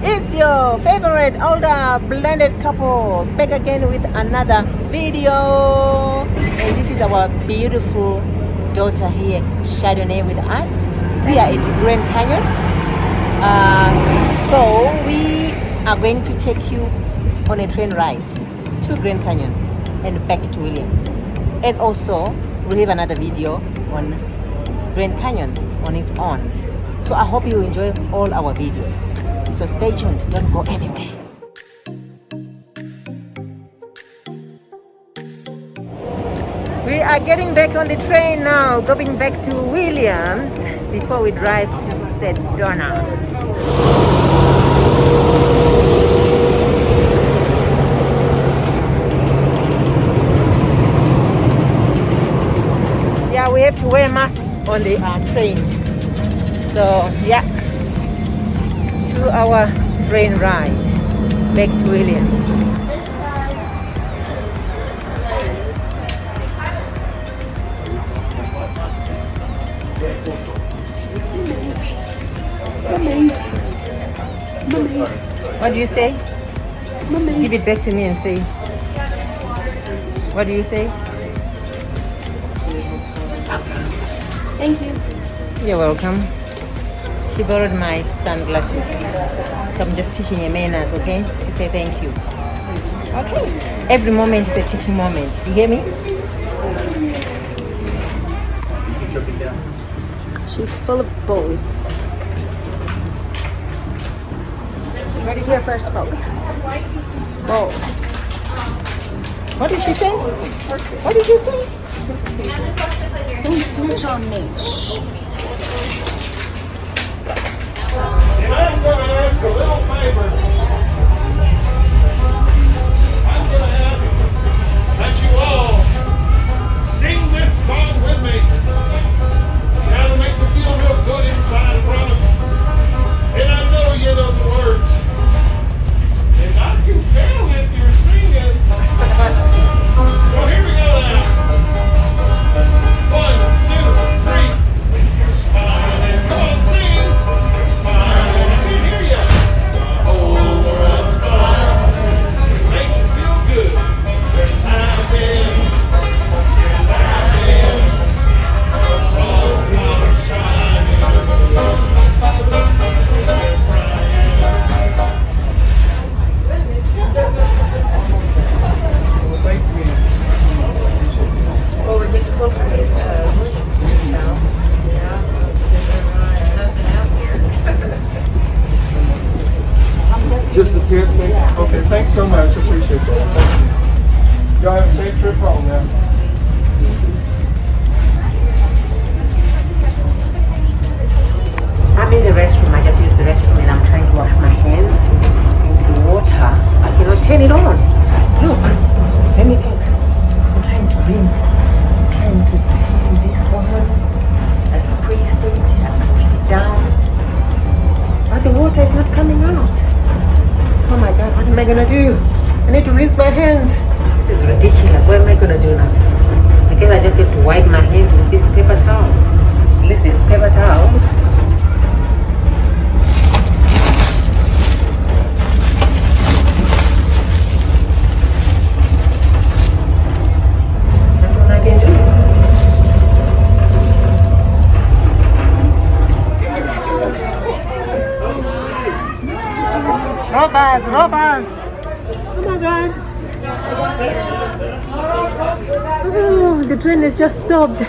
It's your favorite older blended couple back again with another video. And this is our beautiful daughter here, Chardonnay, with us. We are at Grand Canyon. So we are going to take you on a train ride to Grand Canyon and back to Williams. And also we'll have another video on Grand Canyon on its own. So I hope you enjoy all our videos. So stay tuned, don't go anywhere. We are getting back on the train now, going back to Williams before we drive to Sedona. Yeah, we have to wear masks on the train. So yeah, 2-hour train ride back to Williams. What do you say? Give it back to me and say. What do you say? Thank you. You're welcome. She borrowed my sunglasses, so I'm just teaching her manners, okay? To say thank you. Okay. Every moment is a teaching moment. You hear me? She's full of bull. Ready here first, folks. Bull. What did she say? What did you say? Don't snitch on me. Shh. And I'm going to ask a little favor. I'm going to ask that you all sing this song with me. That'll make me feel real good inside, I promise. And I know you know the words. And I can tell if you're singing. So here we go now. 1, 2, 3. You're smiling. Come on, sing. You're smiling. I can hear you. The whole world's smiling. Makes you feel good. You're laughing. You're laughing. The sun comes shining. You're Oh, we're getting closer to Williams now. Yes. There's nothing out here. just the tip thing? Okay, thanks so much. Appreciate that. Thank you. Y'all have a safe trip home now. I'm in the restroom. I just used the restroom and I'm trying to wash my hands in the water. I cannot turn it on. Look, let me take. I'm trying to rinse. I'm trying to turn this on. I squeezed it. I pushed it down. But the water is not coming out. Oh my God, what am I gonna do? I need to rinse my hands. This is ridiculous. What am I gonna do now? I guess I just have to wipe my hands with these paper towels. At least these paper towels. That's all I can do. Robbers, robbers! Oh my God! Oh, the train has just stopped.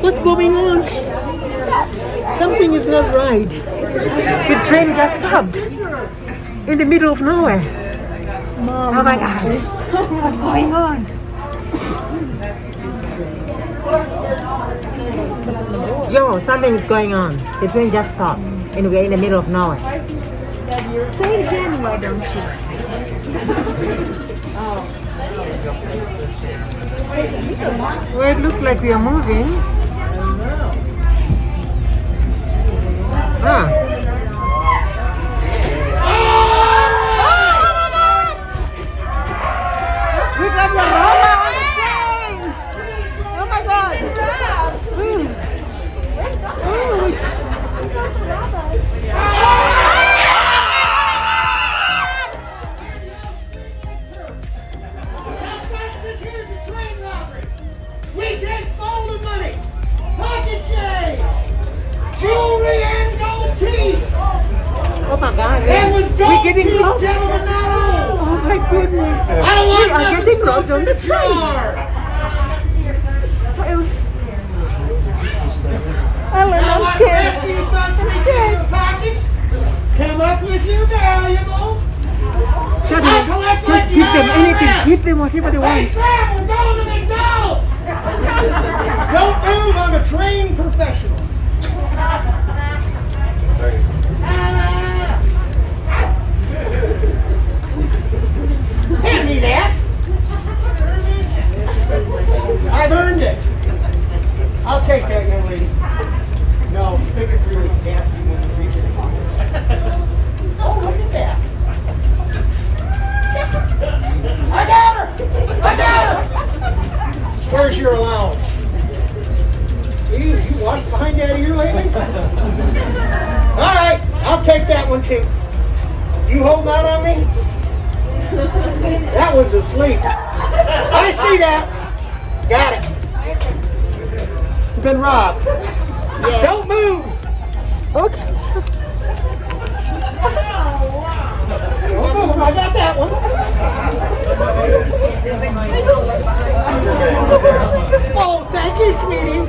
What's going on? Something is not right. The train just stopped in the middle of nowhere. Mom. Oh my God! What's going on? Yo, something is going on. The train just stopped and we're in the middle of nowhere. Say it again, why don't you? Well, it looks like we are moving. Ah. We got the robber on the train! Oh my God! Ooh. Ooh. my God. It was We're gold getting teeth, robbed. gentlemen, not old. Oh my goodness. I don't We want are nothing getting floats robbed on in the the train. jar. Ellen, Now, I'm like the scared. rest of you folks reach in your pockets, come up with your valuables. Shut I up. collect Just like give them the anything. IRS. Give them whatever they Hey, want. Sam, we're going to McDonald's. Don't move, I'm a trained professional. Hand me that. I've earned it. I'll take that, young lady. No, figure's really nasty when you reach in the pockets. Oh, look at that. I got her! I got her! Where's your allowance? You washed behind that ear lately? All right, I'll take that one too. You holding out on me? That one's asleep. I see that. Got it. You've been robbed. Don't move. Okay. Don't move. I got that one. Oh, thank you, sweetie.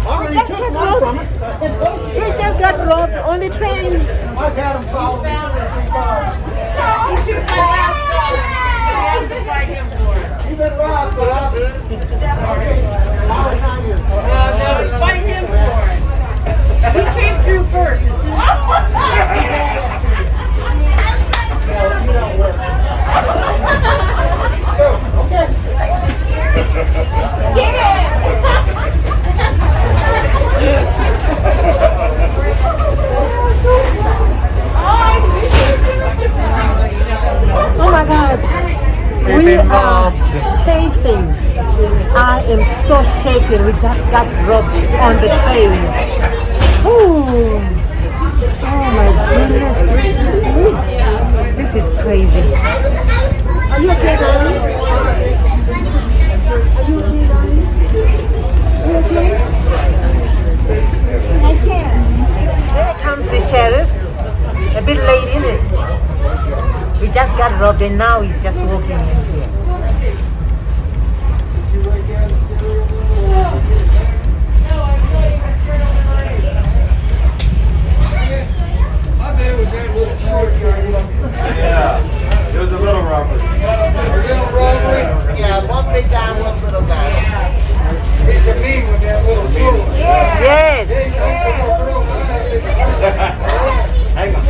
I already took one from it. He just got robbed on the train. I've had them follow me 2 or 3 cars. You've been robbed, but I'm... Okay, now it's on you. Fight him for it. He came through first. It's his fault. No, you don't work. Go, okay. Oh my God. We are shaking. I am so shaken. We just got robbed on the train. Ooh. Oh my goodness gracious me. This is crazy. Are you okay, darling? Are you okay, darling? Are you okay? I can't. There comes the sheriff. A bit late, isn't it? We just got robbed and now he's just walking in here. Yeah, it was a little robbery. Yeah, one big guy, one little guy. He's a mean with that little sword. Yes. Hang on.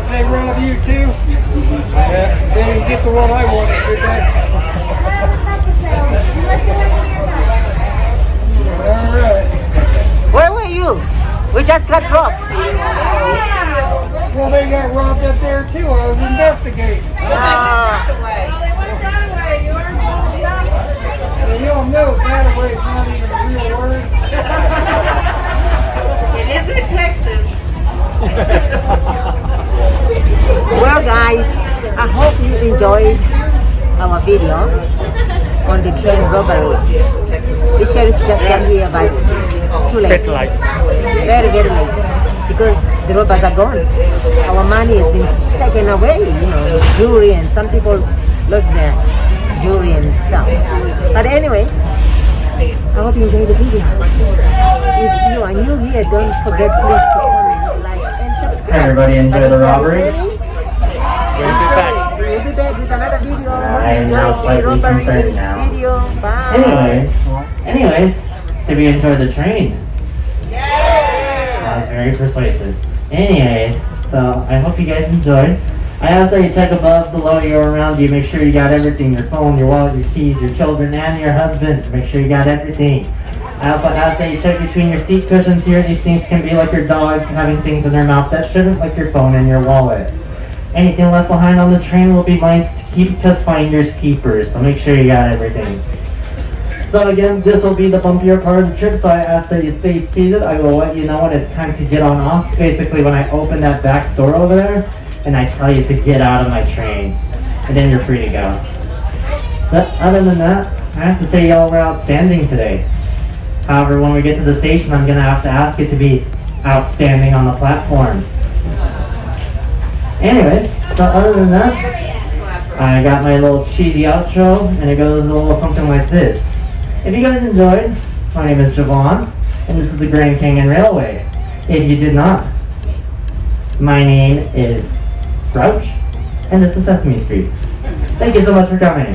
They rob you too? They didn't get the one I wanted, did they? Alright. Where were you? We just got robbed. Well, they got robbed up there too. I was investigating. And you all know that away is not even a real word. It is in Texas. Well guys, I hope you enjoyed our video on the train robbery. The sheriff just got here but it's too late. Very, very late. Because the robbers are gone. Our money has been taken away, you know, jewelry, and some people lost their jewelry and stuff. But anyway, I hope you enjoyed the video. If you are new here, don't forget please to comment, like, and subscribe. Everybody enjoy the robbery? We'll be back with another video. I am now slightly concerned now. Video. Bye. Anyways, did we enjoy the train? That was very persuasive. Anyways, so I hope you guys enjoyed. I asked that you check above, below you, around you. Make sure you got everything: your phone, your wallet, your keys, your children, and your husbands. Make sure you got everything. I also asked that you check between your seat cushions here. These things can be like your dogs having things in their mouth that shouldn't, like your phone and your wallet. Anything left behind on the train will be mine to keep because finders keepers. So make sure you got everything. So again, this will be the bumpier part of the trip, so I ask that you stay seated. I will let you know when it's time to get on off. Basically, when I open that back door over there, and I tell you to get out of my train. And then you're free to go. But other than that, I have to say y'all were outstanding today. However, when we get to the station, I'm gonna have to ask it to be outstanding on the platform. Anyways, so other than that, I got my little cheesy outro, and it goes a little something like this. If you guys enjoyed, my name is Javon, and this is the Grand Canyon Railway. If you did not, my name is Grouch, and this is Sesame Street. Thank you so much for coming.